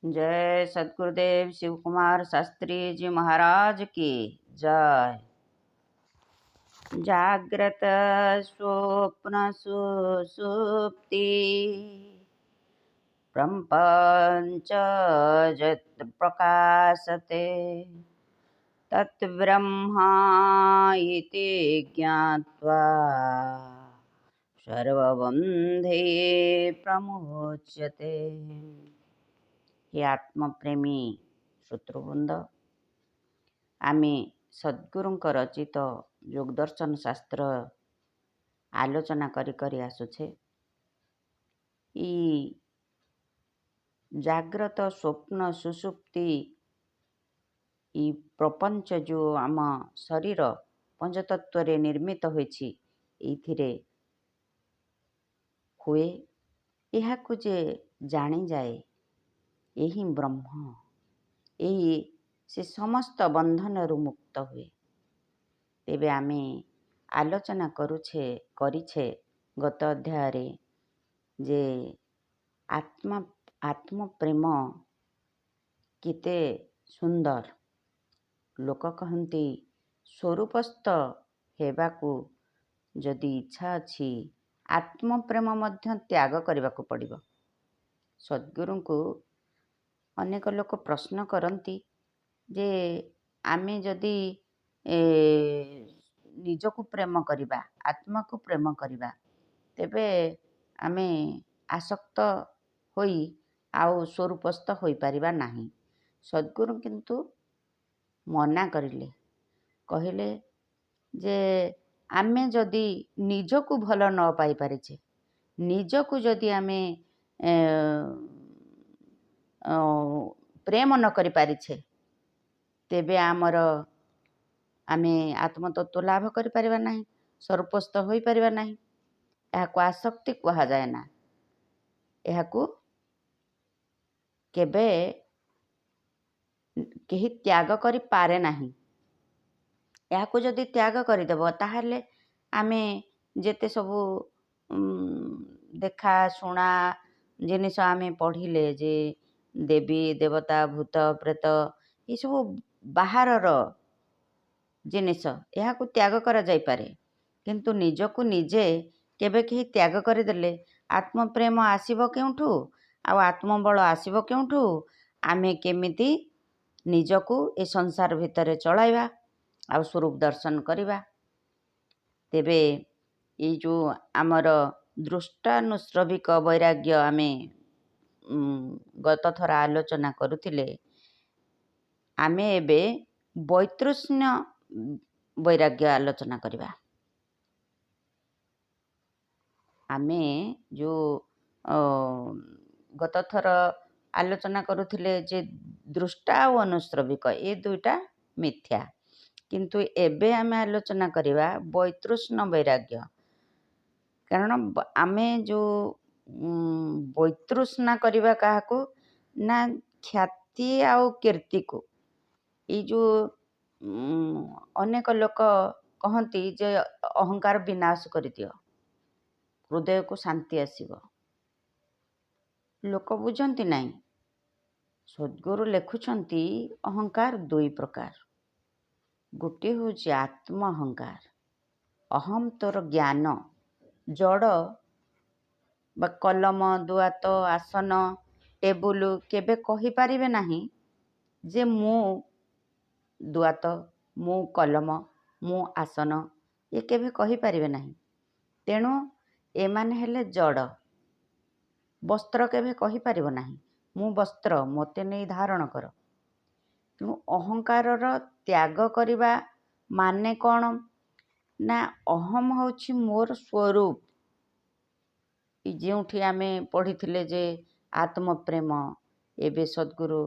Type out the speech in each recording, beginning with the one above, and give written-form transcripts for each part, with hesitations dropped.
जय सद्गुरुदेव शिव कुमार शास्त्री जी महाराज की जय। जाग्रत स्वप्न सुसुप्ति प्रपंच जत प्रकाशते तत् ब्रह्मा इति ज्ञात्वा सर्वबंधे प्रमुच्यते। हे आत्मप्रेमी श्रोतृवृंद, आमे सद्गुरुंकर रचित योगदर्शन शास्त्र आलोचना करी आसुछे। ई जाग्रत स्वप्न सुसुप्ति ई प्रपंच जो आम शरीर पंचतत्व रे निर्मित होइछि एथिरे हुए। एहाकु जे जानी जाए यही ब्रह्म, यही से समस्त बंधन रु मुक्त हुए। तेबे आमे आलोचना करिछे गत अध्याय रे जे आत्म प्रेम केते सुंदर। लोक कहती स्वरूपस्थ हेबाकू जदि इच्छा अछि आत्म प्रेम मध्य त्याग करबाकू पड़िबो। सद्गुरु को अनेक लोक प्रश्न करती जे आमे जदि निजकू प्रेम करिबा, आत्मा को प्रेम करिबा, तेबे आमे आसक्त होई आउ स्वरूपस्थ होई परिबा नाही। सद्गुरु किंतु मना करिले, कहिले जे आमे जदि निजकू भल न पाई परिछे, निजकू जदि आमे प्रेम न करि परिछे, तेबे आमर आमे आत्मतत्व लाभ करि परिबा नाही, स्वरूपस्थ होई परिबा नाही। एहाकू आसक्ति कहा जाए ना। एहाकू केबे केही त्याग करि पारे नाही। एहाकू जदि त्याग करिदेब ताहले आमे जेते सबू देखा शुणा जिनिस आमे पढ़िले जे देवी देवता भूत प्रेत ये सब बाहरर जिनिस एहाकू त्याग करा जाई पारे, किंतु निजकू निजे केबे केही त्याग करिदेले आत्म प्रेम आसीबो केउठू आ आत्मबल आसीबो केउठू? आमे केमिति निजकू ए संसार भितरे चलाइबा आ स्वरूप दर्शन करिबा। तेबे ये जो आमर दृष्टानुश्रविक वैराग्य आमे गत थर आलोचना करुथिले, आमे एबे वैतृष्ण्य वैराग्य आलोचना करिबा। आमे जो गत थर आलोचना करुथिले जे दृष्टा और अनुश्रविक ये दुईटा मिथ्या, किंतु एबे आमे आलोचना करिबा वैतृष्ण वैराग्य। कारण आमे जो वैतृष्णा करिबा काहाकू ना ख्याति आउ कीर्ति को। ये जो अनेक लोक कहती जे अहंकार विनाश कर दियो, हृदय को शांति आसीबो। लोक बुझंती नहीं। सद्गुरु लेखुछंती अहंकार दुई प्रकार। गोटे होची आत्म अहंकार, अहम तोर ज्ञान जड़ बा कलम दुआत आसन टेबुल केबे कहि पारिबे नाही जे मु दुआत मु कलम मु आसन ये केबे कहि पारिबे नाही। तेणु एमाने हेले जड़। वस्त्र केबे कहि पारिबो नाही मु वस्त्र मोते नहीं धारण कर। तेणु अहंकारर त्याग करिबा माने कौन ना अहम होची मोर स्वरूप। जोठी आमे पढ़िथिले जे आत्म प्रेम एबे सद्गुरु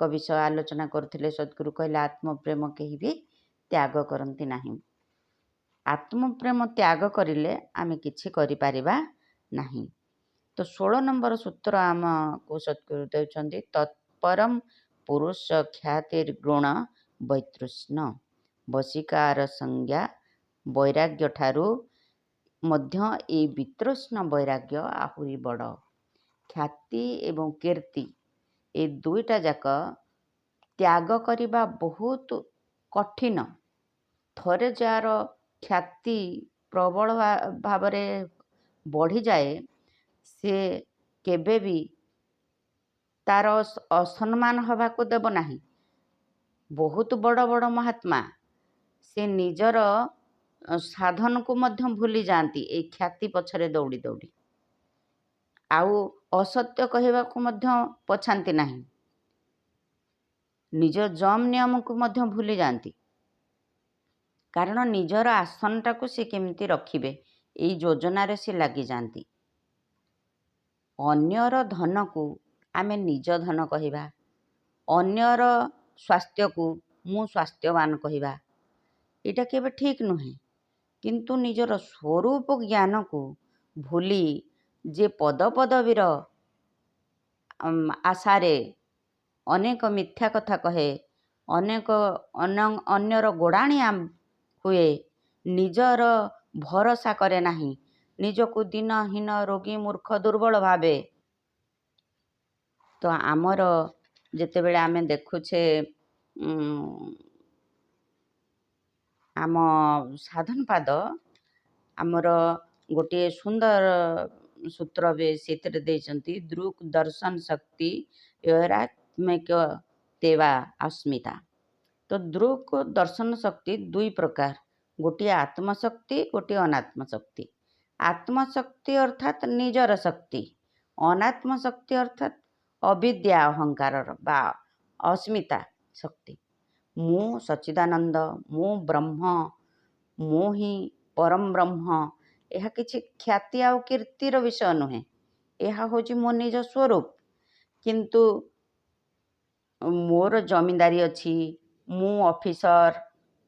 विषय आलोचना करथिले। सद्गुरु कहले आत्म प्रेम केही भी त्याग करंती नाही। आत्म प्रेम त्याग करिले आमे किछि करि पारिबा नाही। तो 16 नंबर सूत्र आम को सद्गुरु देउछंती तत्परम पुरुष ख्यातिर्गुण वैतृष्ण वशीकार संज्ञा वैराग्य ठारू मध्य ए वितृष्ण वैराग्य आहुरी बड़। ख्याति एवं कीर्ति ଏ ଦୁଇଟା ଯାକ ତ୍ୟାଗ କରିବା ବହୁତ କଠିନ। ଥରେ ଯାହାର ଖ୍ୟାତି ପ୍ରବଳ ଭାବରେ ବଢ଼ିଯାଏ, ସେ କେବେ ବି ତାର ଅସମ୍ମାନ ହେବାକୁ ଦେବ ନାହିଁ। ବହୁତ ବଡ଼ ବଡ଼ ମହାତ୍ମା ସେ ନିଜର ସାଧନକୁ ମଧ୍ୟ ଭୁଲି ଯାଆନ୍ତି ଏଇ ଖ୍ୟାତି ପଛରେ ଦୌଡ଼ି ଦୌଡ଼ି। ଆଉ ଅସତ୍ୟ କହିବାକୁ ମଧ୍ୟ ପଛାନ୍ତି ନାହିଁ। ନିଜ ଯମ ନିୟମକୁ ମଧ୍ୟ ଭୁଲି ଯାଆନ୍ତି। କାରଣ ନିଜର ଆସନଟାକୁ ସେ କେମିତି ରଖିବେ ଏଇ ଯୋଜନାରେ ସେ ଲାଗିଯାଆନ୍ତି। ଅନ୍ୟର ଧନକୁ ଆମେ ନିଜ ଧନ କହିବା, ଅନ୍ୟର ସ୍ୱାସ୍ଥ୍ୟକୁ ମୁଁ ସ୍ୱାସ୍ଥ୍ୟବାନ କହିବା, ଏଇଟା କେବେ ଠିକ୍ ନୁହେଁ। କିନ୍ତୁ ନିଜର ସ୍ୱରୂପ ଜ୍ଞାନକୁ ଭୁଲି ଯେ ପଦପଦବୀର ଆଶାରେ ଅନେକ ମିଥ୍ୟା କଥା କହେ, ଅନେକ ଅନ୍ୟର ଗୋଡ଼ାଣିଆ ହୁଏ, ନିଜର ଭରସା କରେ ନାହିଁ, ନିଜକୁ ଦିନହୀନ ରୋଗୀ ମୂର୍ଖ ଦୁର୍ବଳ ଭାବେ। ତ ଆମର ଯେତେବେଳେ ଆମେ ଦେଖୁଛେ ଆମ ସାଧନ ପାଦ, ଆମର ଗୋଟିଏ ସୁନ୍ଦର ସୂତ୍ର ବି ସେଥିରେ ଦେଇଛନ୍ତି, ଦୃକ୍ ଦର୍ଶନ ଶକ୍ତି ଐରାତ୍ମିକ ତେବା ଅସ୍ମିତା। ତ ଦୃକ୍ ଦର୍ଶନ ଶକ୍ତି ଦୁଇ ପ୍ରକାର, ଗୋଟିଏ ଆତ୍ମଶକ୍ତି, ଗୋଟିଏ ଅନାତ୍ମ ଶକ୍ତି। ଆତ୍ମଶକ୍ତି ଅର୍ଥାତ୍ ନିଜର ଶକ୍ତି, ଅନାତ୍ମ ଶକ୍ତି ଅର୍ଥାତ୍ ଅବିଦ୍ୟା ଅହଙ୍କାରର ବା ଅସ୍ମିତା ଶକ୍ତି। ମୁଁ ସଚ୍ଚିଦାନନ୍ଦ, ମୁଁ ବ୍ରହ୍ମ, ମୁଁ ହିଁ ପରମ ବ୍ରହ୍ମ। ଏହା କିଛି ଖ୍ୟାତି ଆଉ କୀର୍ତ୍ତିର ବିଷୟ ନୁହେଁ, ଏହା ହେଉଛି ମୋ ନିଜ ସ୍ୱରୂପ। କିନ୍ତୁ ମୋର ଜମିଦାରୀ ଅଛି, ମୁଁ ଅଫିସର,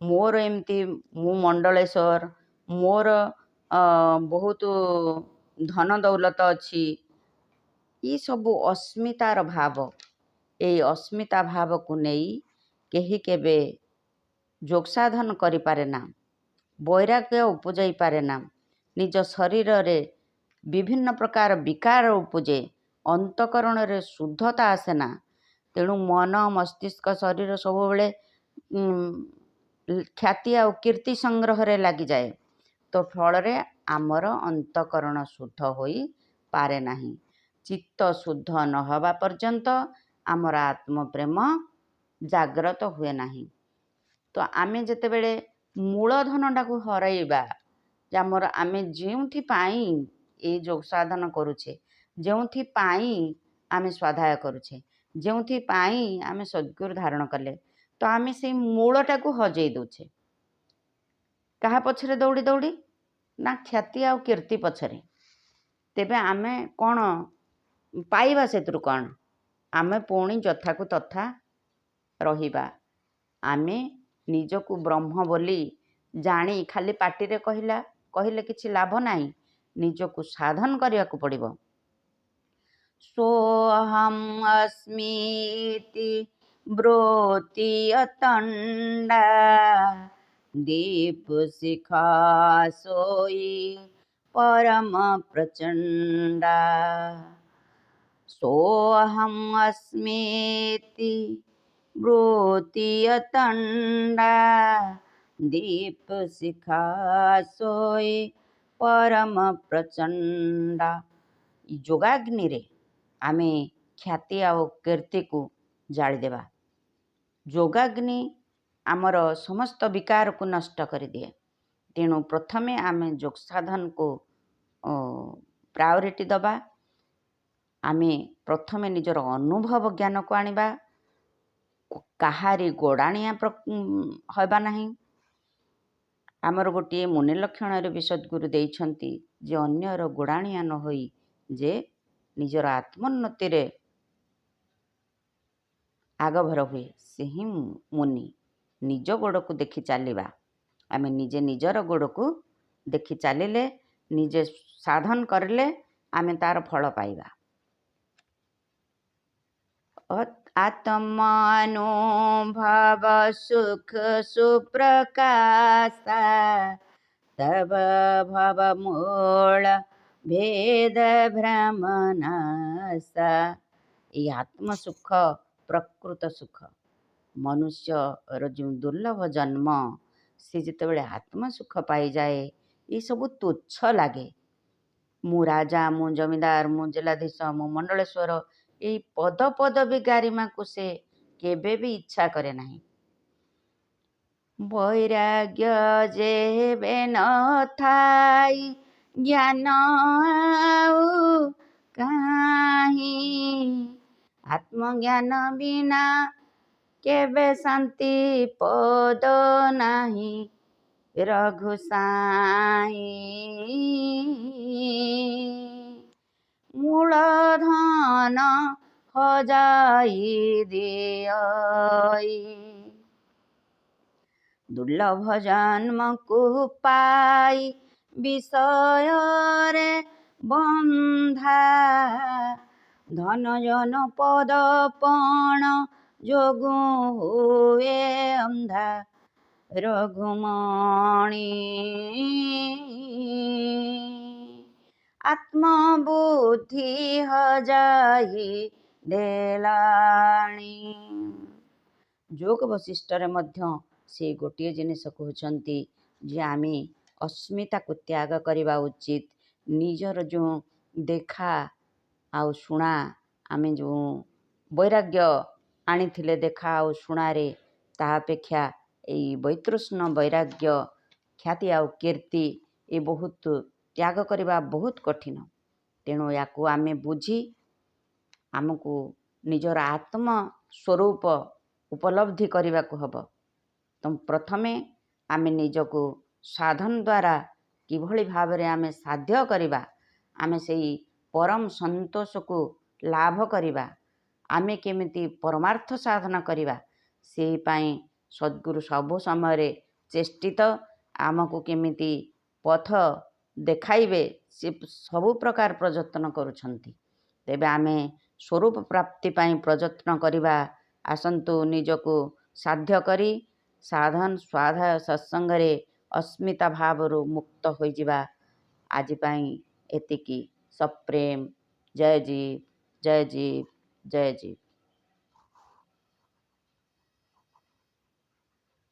ମୋର ଏମିତି ମୁଁ ମଣ୍ଡଳେଶ୍ୱର, ମୋର ବହୁତ ଧନ ଦୌଲତ ଅଛି, ଏସବୁ ଅସ୍ମିତାର ଭାବ। ଏଇ ଅସ୍ମିତା ଭାବକୁ ନେଇ କେହି କେବେ ଯୋଗ ସାଧନ କରିପାରେ ନା, ବୈରାଗ୍ୟ ଉପଜାଇ ପାରେ ନା, ନିଜ ଶରୀରରେ ବିଭିନ୍ନ ପ୍ରକାର ବିକାର ଉପଜେ, ଅନ୍ତଃକରଣରେ ଶୁଦ୍ଧତା ଆସେ ନା। ତେଣୁ ମନ ମସ୍ତିଷ୍କ ଶରୀର ସବୁବେଳେ ଖ୍ୟାତି ଆଉ କୀର୍ତ୍ତି ସଂଗ୍ରହରେ ଲାଗିଯାଏ। ତ ଫଳରେ ଆମର ଅନ୍ତଃକରଣ ଶୁଦ୍ଧ ହୋଇପାରେ ନାହିଁ। ଚିତ୍ତ ଶୁଦ୍ଧ ନ ହେବା ପର୍ଯ୍ୟନ୍ତ ଆମର ଆତ୍ମପ୍ରେମ ଜାଗ୍ରତ ହୁଏ ନାହିଁ। ତ ଆମେ ଯେତେବେଳେ ମୂଳଧନଟାକୁ ହରାଇବା, ଯେ ଆମେ ଯେଉଁଥିପାଇଁ ଏଇ ଯୋଗ ସାଧନ କରୁଛେ, ଯେଉଁଥିପାଇଁ ଆମେ ସ୍ୱାଧ୍ୟାୟ କରୁଛେ, ଯେଉଁଥିପାଇଁ ଆମେ ସଦ୍ଗୁରୁ ଧାରଣ କଲେ, ତ ଆମେ ସେଇ ମୂଳଟାକୁ ହଜେଇ ଦେଉଛେ। କାହା ପଛରେ ଦୌଡ଼ି ଦୌଡ଼ି? ନା ଖ୍ୟାତି ଆଉ କୀର୍ତ୍ତି ପଛରେ। ତେବେ ଆମେ କ'ଣ ପାଇବା ସେଥିରୁ? କ'ଣ ଆମେ ପୁଣି ଯଥାକୁ ତଥା ରହିବା। ଆମେ ନିଜକୁ ବ୍ରହ୍ମ ବୋଲି ଜାଣି ଖାଲି ପାଟିରେ କହିଲେ କିଛି ଲାଭ ନାହିଁ, ନିଜକୁ ସାଧନ କରିବାକୁ ପଡ଼ିବ। ସୋହମ୍ ଅସ୍ମିତି ବ୍ରୋତି ଅତଣ୍ଡା ଦୀପ ଶିଖା ସୋଇ ପରମ ପ୍ରଚଣ୍ଡା। सोऽहम् अस्मीति ब्रूति अतण्डा दीपशिखा सोई परम प्रचଣ୍ଡା। ଯୋଗାଗ୍ନିରେ ଆମେ ଖ୍ୟାତି ଆଉ କୀର୍ତ୍ତିକୁ ଜାଳିଦେବା। ଯୋଗାଗ୍ନି ଆମର ସମସ୍ତ ବିକାରକୁ ନଷ୍ଟ କରିଦିଏ। ତେଣୁ ପ୍ରଥମେ ଆମେ ଯୋଗ ସାଧନକୁ ପ୍ରାୟୋରିଟି ଦେବା। ଆମେ ପ୍ରଥମେ ନିଜର ଅନୁଭବ ଜ୍ଞାନକୁ ଆଣିବା, କାହାରି ଗୋଡ଼ାଣିଆ ହେବା ନାହିଁ। ଆମର ଗୋଟିଏ ମୁନି ଲକ୍ଷଣରେ ବି ସଦ୍ଗୁରୁ ଦେଇଛନ୍ତି ଯେ ଅନ୍ୟର ଗୋଡ଼ାଣିଆ ନ ହୋଇ ଯେ ନିଜର ଆତ୍ମୋନ୍ନତିରେ ଆଗଭର ହୁଏ, ସେ ହିଁ ମୁନି। ନିଜ ଗୋଡ଼କୁ ଦେଖି ଚାଲିବା। ଆମେ ନିଜେ ନିଜର ଗୋଡ଼କୁ ଦେଖି ଚାଲିଲେ, ନିଜେ ସାଧନ କରିଲେ ଆମେ ତାର ଫଳ ପାଇବା। आत्मानुभव सुख सुप्रकाशा तब भव मूल भेद भ्रम नाशा। ଏଇ ଆତ୍ମ ସୁଖ ପ୍ରକୃତ ସୁଖ। ମନୁଷ୍ୟର ଯେଉଁ ଦୁର୍ଲଭ ଜନ୍ମ, ସେ ଯେତେବେଳେ ଆତ୍ମ ସୁଖ ପାଇଯାଏ ଏସବୁ ତୁଚ୍ଛ ଲାଗେ। ମୁଁ ରାଜା, ମୁଁ ଜମିଦାର, ମୁଁ ଜିଲ୍ଲାଧୀଶ, ମୁଁ ମଣ୍ଡଳେଶ୍ୱର, ଏଇ ପଦପଦବୀ ଗାରିମାକୁ ସେ କେବେ ବି ଇଚ୍ଛା କରେ ନାହିଁ। ବୈରାଗ୍ୟ ଯେବେ ନଥାଇ ଜ୍ଞାନ ଆଉ କାହିଁ, ଆତ୍ମଜ୍ଞାନ ବିନା କେବେ ଶାନ୍ତି ପଦ ନାହିଁ ରଘୁ ସାଇଁ। ମୂଳଧନ ହଜାଇ ଦିଅଇ, ଦୁର୍ଲଭ ଜନ୍ମକୁ ପାଇ ବିଷୟରେ ବନ୍ଧା, ଧନ ଜନ ପଦ ପଣ ଯୋଗୁଁ ହୁଏ ଅନ୍ଧା ରଘୁମଣି। ଆତ୍ମବୁଦ୍ଧି ହଜାଇ ଦେଲାଣି। ଯୋଗ ବଶିଷ୍ଠରେ ମଧ୍ୟ ସେ ଗୋଟିଏ ଜିନିଷ କହୁଛନ୍ତି ଯେ ଆମେ ଅସ୍ମିତାକୁ ତ୍ୟାଗ କରିବା ଉଚିତ। ନିଜର ଯେଉଁ ଦେଖା ଆଉ ଶୁଣା, ଆମେ ଯେଉଁ ବୈରାଗ୍ୟ ଆଣିଥିଲେ ଦେଖା ଆଉ ଶୁଣାରେ, ତାହା ଅପେକ୍ଷା ଏଇ ବୈତୃଷ୍ଣ ବୈରାଗ୍ୟ, ଖ୍ୟାତି ଆଉ କୀର୍ତ୍ତି ଏ ବହୁତ ତ୍ୟାଗ କରିବା ବହୁତ କଠିନ। ତେଣୁ ୟାକୁ ଆମେ ବୁଝି ଆମକୁ ନିଜର ଆତ୍ମ ସ୍ୱରୂପ ଉପଲବ୍ଧି କରିବାକୁ ହେବ। ତ ପ୍ରଥମେ ଆମେ ନିଜକୁ ସାଧନ ଦ୍ୱାରା କିଭଳି ଭାବରେ ଆମେ ସାଧ୍ୟ କରିବା, ଆମେ ସେଇ ପରମ ସନ୍ତୋଷକୁ ଲାଭ କରିବା, ଆମେ କେମିତି ପରମାର୍ଥ ସାଧନ କରିବା, ସେହି ପାଇଁ ସଦ୍ଗୁରୁ ସବୁ ସମୟରେ ଚେଷ୍ଟିତ। ଆମକୁ କେମିତି ପଥ ଦେଖାଇବେ ସେ ସବୁ ପ୍ରକାର ପ୍ରଯତ୍ନ କରୁଛନ୍ତି। ତେବେ ଆମେ ସ୍ୱରୂପ ପ୍ରାପ୍ତି ପାଇଁ ପ୍ରଯତ୍ନ କରିବା। ଆସନ୍ତୁ ନିଜକୁ ସାଧ୍ୟ କରି ସାଧନ ସ୍ୱାଧ୍ୟାୟ ସତ୍ସଙ୍ଗରେ ଅସ୍ମିତା ଭାବରୁ ମୁକ୍ତ ହୋଇଯିବା। ଆଜି ପାଇଁ ଏତିକି। ସପ୍ରେମ। ଜୟ ଜୀବ, ଜୟ ଜୀବ, ଜୟ ଜୀବ।